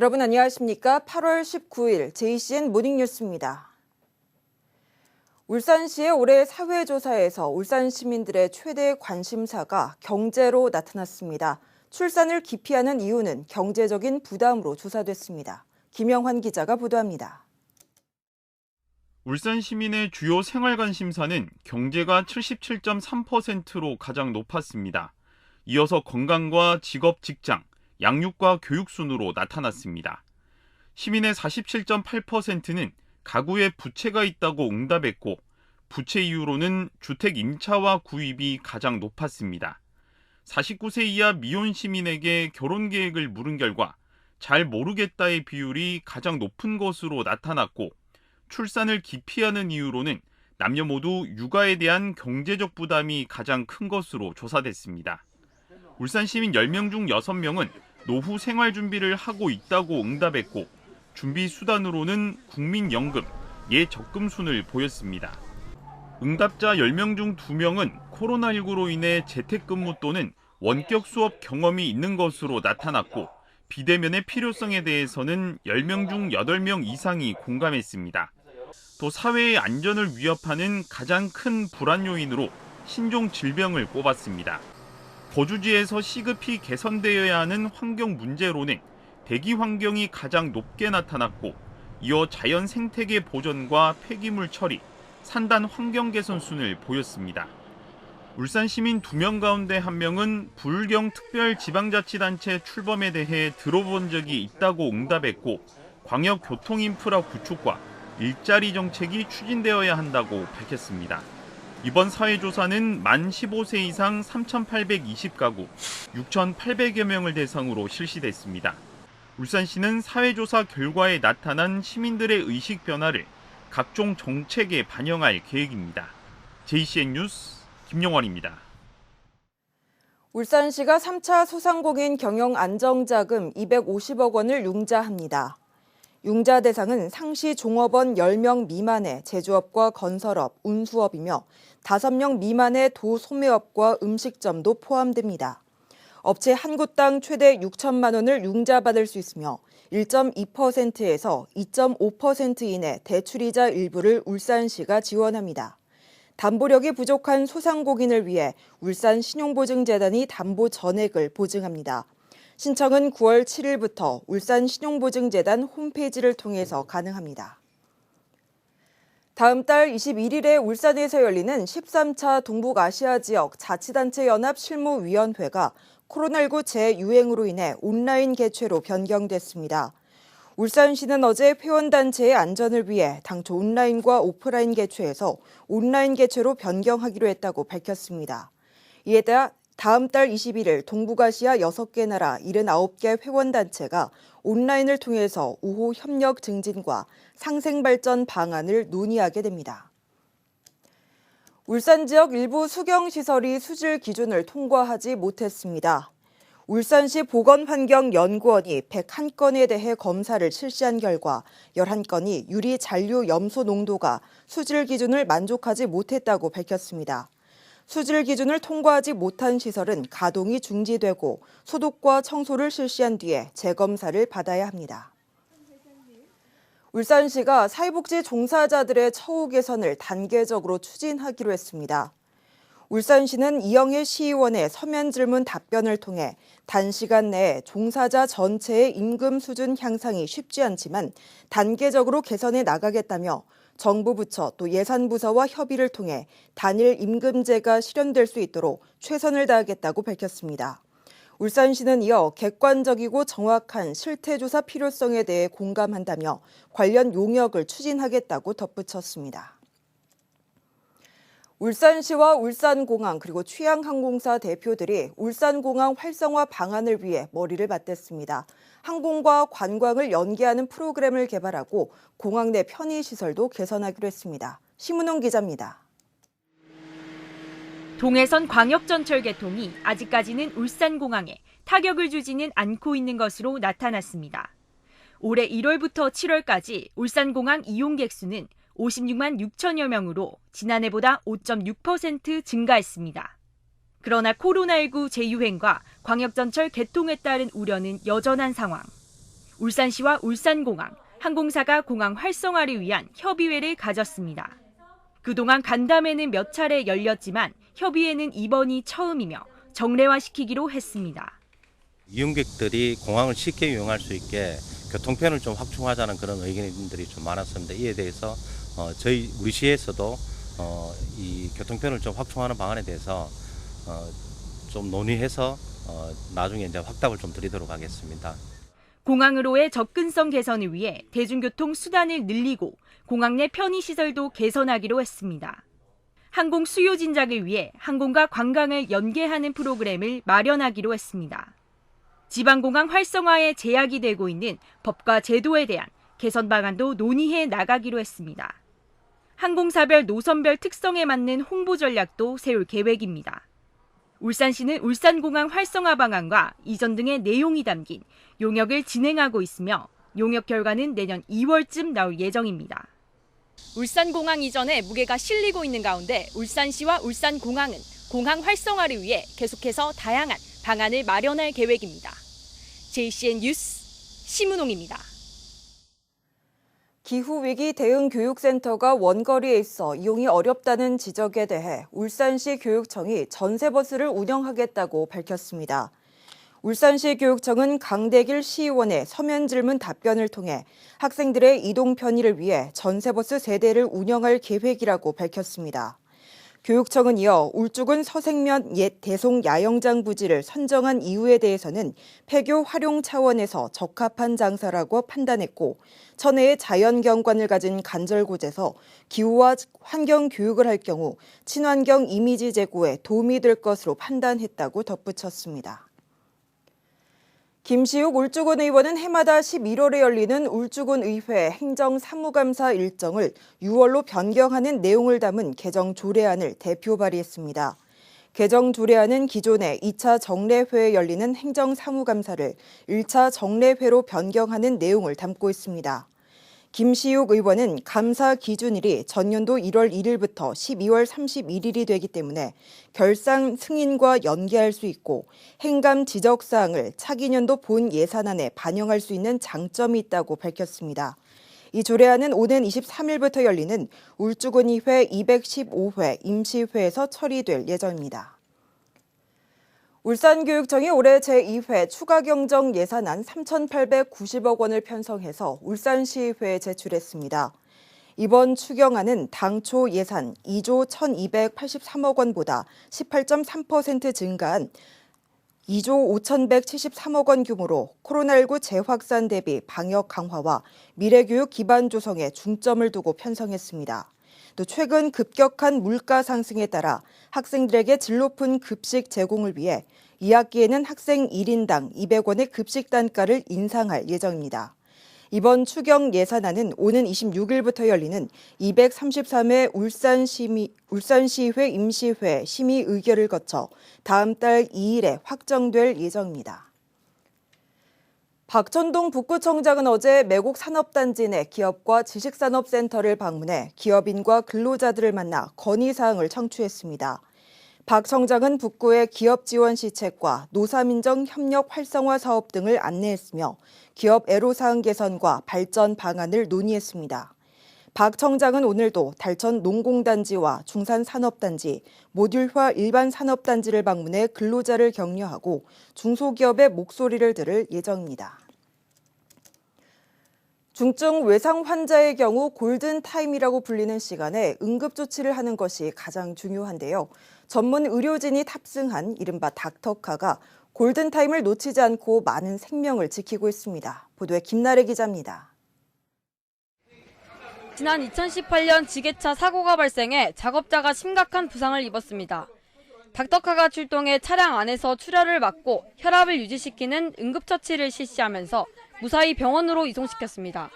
여러분 안녕하십니까? 8월 19일 JCN 모닝뉴스입니다. 울산시의 올해 사회조사에서 울산 시민들의 최대 관심사가 경제로 나타났습니다. 출산을 기피하는 이유는 경제적인 부담으로 조사됐습니다. 김영환 기자가 보도합니다. 울산 시민의 주요 생활 관심사는 경제가 77.3%로 가장 높았습니다. 이어서 건강과 직업, 직장, 양육과 교육 순으로 나타났습니다. 시민의 47.8%는 가구에 부채가 있다고 응답했고 부채 이유로는 주택 임차와 구입이 가장 높았습니다. 49세 이하 미혼 시민에게 결혼 계획을 물은 결과 잘 모르겠다의 비율이 가장 높은 것으로 나타났고 출산을 기피하는 이유로는 남녀 모두 육아에 대한 경제적 부담이 가장 큰 것으로 조사됐습니다. 울산 시민 10명 중 6명은 노후 생활 준비를 하고 있다고 응답했고 준비 수단으로는 국민연금, 예적금순을 보였습니다. 응답자 10명 중 2명은 코로나19로 인해 재택근무 또는 원격 수업 경험이 있는 것으로 나타났고 비대면의 필요성에 대해서는 10명 중 8명 이상이 공감했습니다. 또 사회의 안전을 위협하는 가장 큰 불안 요인으로 신종 질병을 꼽았습니다. 거주지에서 시급히 개선되어야 하는 환경 문제로는 대기 환경이 가장 높게 나타났고 이어 자연 생태계 보존과 폐기물 처리, 산단 환경 개선 순을 보였습니다. 울산 시민 2명 가운데 1명은 부울경 특별지방자치단체 출범에 대해 들어본 적이 있다고 응답했고 광역 교통인프라 구축과 일자리 정책이 추진되어야 한다고 밝혔습니다. 이번 사회조사는 만 15세 이상 3,820가구, 6,800여 명을 대상으로 실시됐습니다. 울산시는 사회조사 결과에 나타난 시민들의 의식 변화를 각종 정책에 반영할 계획입니다. JCN 뉴스 김영환입니다. 울산시가 3차 소상공인 경영 안정자금 250억 원을 융자합니다. 융자 대상은 상시 종업원 10명 미만의 제조업과 건설업, 운수업이며 5명 미만의 도소매업과 음식점도 포함됩니다. 업체 한 곳당 최대 6천만 원을 융자받을 수 있으며 1.2%에서 2.5% 이내 대출이자 일부를 울산시가 지원합니다. 담보력이 부족한 소상공인을 위해 울산 신용보증재단이 담보 전액을 보증합니다. 신청은 9월 7일부터 울산 신용보증재단 홈페이지를 통해서 가능합니다. 다음 달 21일에 울산에서 열리는 13차 동북아시아지역 자치단체 연합 실무위원회가 코로나19 재유행으로 인해 온라인 개최로 변경됐습니다. 울산시는 어제 회원단체의 안전을 위해 당초 온라인과 오프라인 개최에서 온라인 개최로 변경하기로 했다고 밝혔습니다. 이에 따라 다음 달 21일 동북아시아 6개 나라 79개 회원단체가 온라인을 통해서 우호 협력 증진과 상생발전 방안을 논의하게 됩니다. 울산 지역 일부 수경시설이 수질 기준을 통과하지 못했습니다. 울산시 보건환경연구원이 101건에 대해 검사를 실시한 결과 11건이 유리 잔류 염소 농도가 수질 기준을 만족하지 못했다고 밝혔습니다. 수질 기준을 통과하지 못한 시설은 가동이 중지되고 소독과 청소를 실시한 뒤에 재검사를 받아야 합니다. 울산시가 사회복지 종사자들의 처우 개선을 단계적으로 추진하기로 했습니다. 울산시는 이영애 시의원의 서면 질문 답변을 통해 단시간 내에 종사자 전체의 임금 수준 향상이 쉽지 않지만 단계적으로 개선해 나가겠다며 정부 부처 또 예산부서와 협의를 통해 단일 임금제가 실현될 수 있도록 최선을 다하겠다고 밝혔습니다. 울산시는 이어 객관적이고 정확한 실태조사 필요성에 대해 공감한다며 관련 용역을 추진하겠다고 덧붙였습니다. 울산시와 울산공항 그리고 취향항공사 대표들이 울산공항 활성화 방안을 위해 머리를 맞댔습니다. 항공과 관광을 연계하는 프로그램을 개발하고 공항 내 편의시설도 개선하기로 했습니다. 심은홍 기자입니다. 동해선 광역전철 개통이 아직까지는 울산공항에 타격을 주지는 않고 있는 것으로 나타났습니다. 올해 1월부터 7월까지 울산공항 이용객 수는 56만 6천여 명으로 지난해보다 5.6% 증가했습니다. 그러나 코로나19 재유행과 광역전철 개통에 따른 우려는 여전한 상황. 울산시와 울산공항, 항공사가 공항 활성화를 위한 협의회를 가졌습니다. 그동안 간담회는 몇 차례 열렸지만 협의회는 이번이 처음이며 정례화시키기로 했습니다. 이용객들이 공항을 쉽게 이용할 수 있게 교통편을 좀 확충하자는 그런 의견들이 좀 많았습니다. 이에 대해서 우리 시에서도 이 교통편을 좀 확충하는 방안에 대해서 좀 논의해서 나중에 이제 확답을 좀 드리도록 하겠습니다. 공항으로의 접근성 개선을 위해 대중교통 수단을 늘리고 공항 내 편의시설도 개선하기로 했습니다. 항공 수요 진작을 위해 항공과 관광을 연계하는 프로그램을 마련하기로 했습니다. 지방공항 활성화에 제약이 되고 있는 법과 제도에 대한 개선 방안도 논의해 나가기로 했습니다. 항공사별 노선별 특성에 맞는 홍보 전략도 세울 계획입니다. 울산시는 울산공항 활성화 방안과 이전 등의 내용이 담긴 용역을 진행하고 있으며 용역 결과는 내년 2월쯤 나올 예정입니다. 울산공항 이전에 무게가 실리고 있는 가운데 울산시와 울산공항은 공항 활성화를 위해 계속해서 다양한 방안을 마련할 계획입니다. JCN 뉴스 심은홍입니다. 기후위기 대응 교육센터가 원거리에 있어 이용이 어렵다는 지적에 대해 울산시 교육청이 전세버스를 운영하겠다고 밝혔습니다. 울산시 교육청은 강대길 시의원의 서면 질문 답변을 통해 학생들의 이동 편의를 위해 전세버스 3대를 운영할 계획이라고 밝혔습니다. 교육청은 이어 울주군 서생면 옛 대송 야영장 부지를 선정한 이유에 대해서는 폐교 활용 차원에서 적합한 장소라고 판단했고 천혜의 자연경관을 가진 간절곶에서 기후와 환경 교육을 할 경우 친환경 이미지 제고에 도움이 될 것으로 판단했다고 덧붙였습니다. 김시욱 울주군 의원은 해마다 11월에 열리는 울주군 의회 행정사무감사 일정을 6월로 변경하는 내용을 담은 개정 조례안을 대표 발의했습니다. 개정 조례안은 기존의 2차 정례회에 열리는 행정사무감사를 1차 정례회로 변경하는 내용을 담고 있습니다. 김시욱 의원은 감사 기준일이 전년도 1월 1일부터 12월 31일이 되기 때문에 결산 승인과 연계할 수 있고 행감 지적사항을 차기 년도 본 예산안에 반영할 수 있는 장점이 있다고 밝혔습니다. 이 조례안은 오는 23일부터 열리는 울주군의회 215회 임시회에서 처리될 예정입니다. 울산교육청이 올해 제2회 추가경정 예산안 3,890억 원을 편성해서 울산시의회에 제출했습니다. 이번 추경안은 당초 예산 2조 1,283억 원보다 18.3% 증가한 2조 5,173억 원 규모로 코로나19 재확산 대비 방역 강화와 미래교육 기반 조성에 중점을 두고 편성했습니다. 또 최근 급격한 물가 상승에 따라 학생들에게 질 높은 급식 제공을 위해 2학기에는 학생 1인당 200원의 급식 단가를 인상할 예정입니다. 이번 추경 예산안은 오는 26일부터 열리는 233회 울산시의회 임시회 심의 의결을 거쳐 다음 달 2일에 확정될 예정입니다. 박천동 북구청장은 어제 매곡 산업단지 내 기업과 지식산업센터를 방문해 기업인과 근로자들을 만나 건의사항을 청취했습니다. 박 청장은 북구의 기업 지원 시책과 노사민정 협력 활성화 사업 등을 안내했으며 기업 애로사항 개선과 발전 방안을 논의했습니다. 박 청장은 오늘도 달천 농공단지와 중산산업단지, 모듈화 일반산업단지를 방문해 근로자를 격려하고 중소기업의 목소리를 들을 예정입니다. 중증 외상 환자의 경우 골든타임이라고 불리는 시간에 응급조치를 하는 것이 가장 중요한데요. 전문 의료진이 탑승한 이른바 닥터카가 골든타임을 놓치지 않고 많은 생명을 지키고 있습니다. 보도에 김나래 기자입니다. 지난 2018년 지게차 사고가 발생해 작업자가 심각한 부상을 입었습니다. 닥터카가 출동해 차량 안에서 출혈을 막고 혈압을 유지시키는 응급처치를 실시하면서 무사히 병원으로 이송시켰습니다.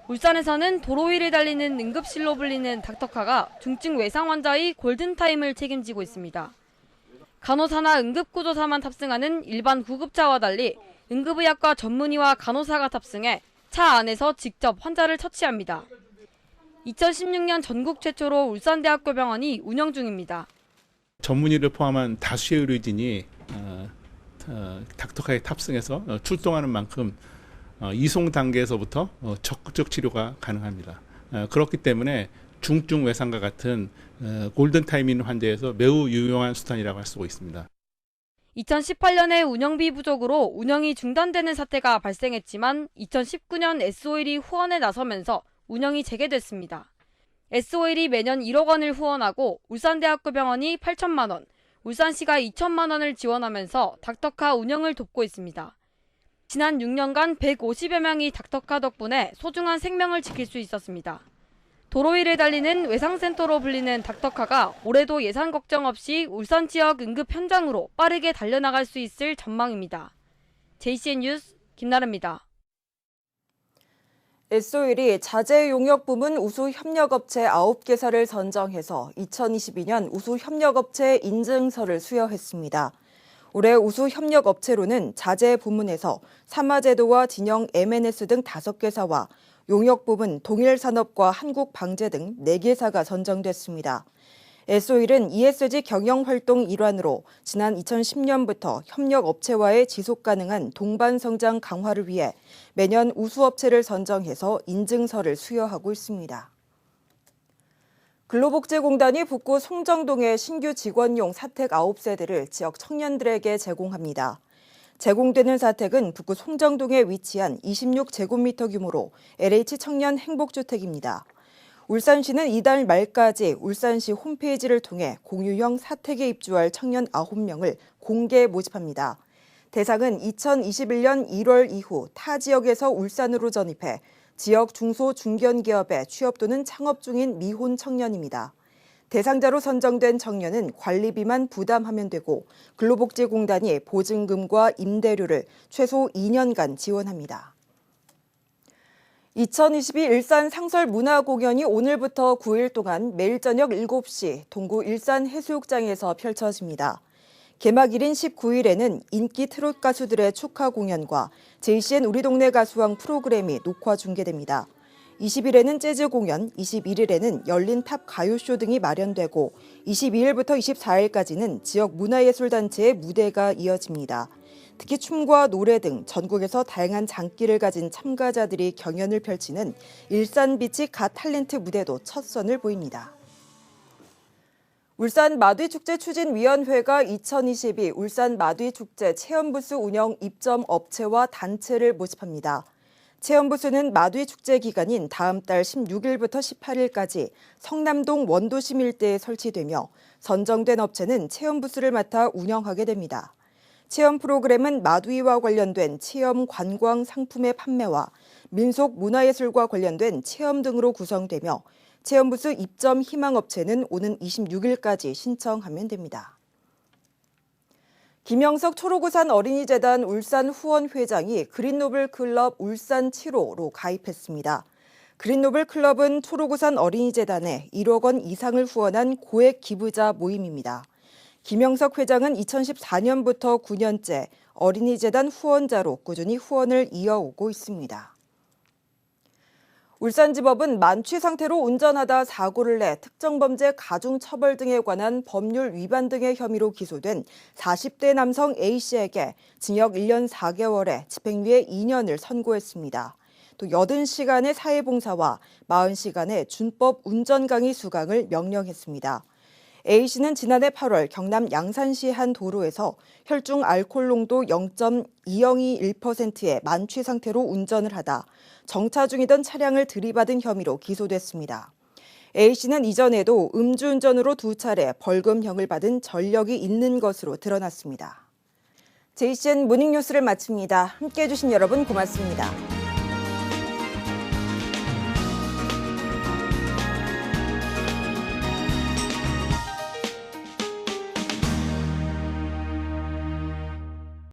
울산에서는 도로 위를 달리는 응급실로 불리는 닥터카가 중증 외상 환자의 골든타임을 책임지고 있습니다. 간호사나 응급구조사만 탑승하는 일반 구급차와 달리 응급의학과 전문의와 간호사가 탑승해 차 안에서 직접 환자를 처치합니다. 2016년 전국 최초로 울산대학교 병원이 운영 중입니다. 전문의를 포함한 다수의 의료진이 닥터카에 탑승해서 출동하는 만큼 이송 단계에서부터 적극적 치료가 가능합니다. 그렇기 때문에 중증 외상과 같은 골든타임인 환자에서 매우 유용한 수단이라고 할 수 있습니다. 2018년에 운영비 부족으로 운영이 중단되는 사태가 발생했지만 2019년 S-OIL이 후원에 나서면서 운영이 재개됐습니다. S-OIL이 매년 1억 원을 후원하고 울산대학교 병원이 8천만 원, 울산시가 2천만 원을 지원하면서 닥터카 운영을 돕고 있습니다. 지난 6년간 150여 명이 닥터카 덕분에 소중한 생명을 지킬 수 있었습니다. 도로 위를 달리는 외상센터로 불리는 닥터카가 올해도 예산 걱정 없이 울산 지역 응급 현장으로 빠르게 달려나갈 수 있을 전망입니다. JCN 뉴스 김나래입니다. S-OIL이 자재 용역 부문 우수 협력업체 9개사를 선정해서 2022년 우수 협력업체 인증서를 수여했습니다. 올해 우수 협력업체로는 자재 부문에서 삼화제도와 진영 M&S 등 5개사와 용역 부문 동일산업과 한국방제 등 4개사가 선정됐습니다. S-OIL은 ESG 경영활동 일환으로 지난 2010년부터 협력업체와의 지속가능한 동반성장 강화를 위해 매년 우수업체를 선정해서 인증서를 수여하고 있습니다. 근로복지공단이 북구 송정동의 신규 직원용 사택 9세대를 지역 청년들에게 제공합니다. 제공되는 사택은 북구 송정동에 위치한 26제곱미터 규모로 LH 청년 행복주택입니다. 울산시는 이달 말까지 울산시 홈페이지를 통해 공유형 사택에 입주할 청년 9명을 공개 모집합니다. 대상은 2021년 1월 이후 타 지역에서 울산으로 전입해 지역 중소 중견기업에 취업 또는 창업 중인 미혼 청년입니다. 대상자로 선정된 청년은 관리비만 부담하면 되고 근로복지공단이 보증금과 임대료를 최소 2년간 지원합니다. 2022 일산 상설문화공연이 오늘부터 9일 동안 매일 저녁 7시 동구 일산해수욕장에서 펼쳐집니다. 개막일인 19일에는 인기 트롯 가수들의 축하 공연과 JCN 우리 동네 가수왕 프로그램이 녹화 중계됩니다. 20일에는 재즈 공연, 21일에는 열린 탑 가요쇼 등이 마련되고 22일부터 24일까지는 지역 문화예술단체의 무대가 이어집니다. 특히 춤과 노래 등 전국에서 다양한 장기를 가진 참가자들이 경연을 펼치는 일산비치 가 탤런트 무대도 첫 선을 보입니다. 울산 마뒤축제 추진위원회가 2022 울산 마뒤축제 체험부스 운영 입점 업체와 단체를 모집합니다. 체험부스는 마뒤축제 기간인 다음 달 16일부터 18일까지 성남동 원도심 일대에 설치되며 선정된 업체는 체험부스를 맡아 운영하게 됩니다. 체험 프로그램은 마두이와 관련된 체험 관광 상품의 판매와 민속 문화예술과 관련된 체험 등으로 구성되며 체험부스 입점 희망업체는 오는 26일까지 신청하면 됩니다. 김영석 초록우산 어린이재단 울산 후원회장이 그린노블 클럽 울산 7호로 가입했습니다. 그린노블 클럽은 초록우산 어린이재단에 1억 원 이상을 후원한 고액 기부자 모임입니다. 김영석 회장은 2014년부터 9년째 어린이재단 후원자로 꾸준히 후원을 이어오고 있습니다. 울산지법은 만취 상태로 운전하다 사고를 내 특정범죄 가중처벌 등에 관한 법률 위반 등의 혐의로 기소된 40대 남성 A씨에게 징역 1년 4개월에 집행유예 2년을 선고했습니다. 또 80시간의 사회봉사와 40시간의 준법 운전 강의 수강을 명령했습니다. A씨는 지난해 8월 경남 양산시 한 도로에서 혈중 알코올 농도 0.2021%의 만취 상태로 운전을 하다 정차 중이던 차량을 들이받은 혐의로 기소됐습니다. A씨는 이전에도 음주운전으로 2차례 벌금형을 받은 전력이 있는 것으로 드러났습니다. JCN 모닝뉴스를 마칩니다. 함께해 주신 여러분 고맙습니다.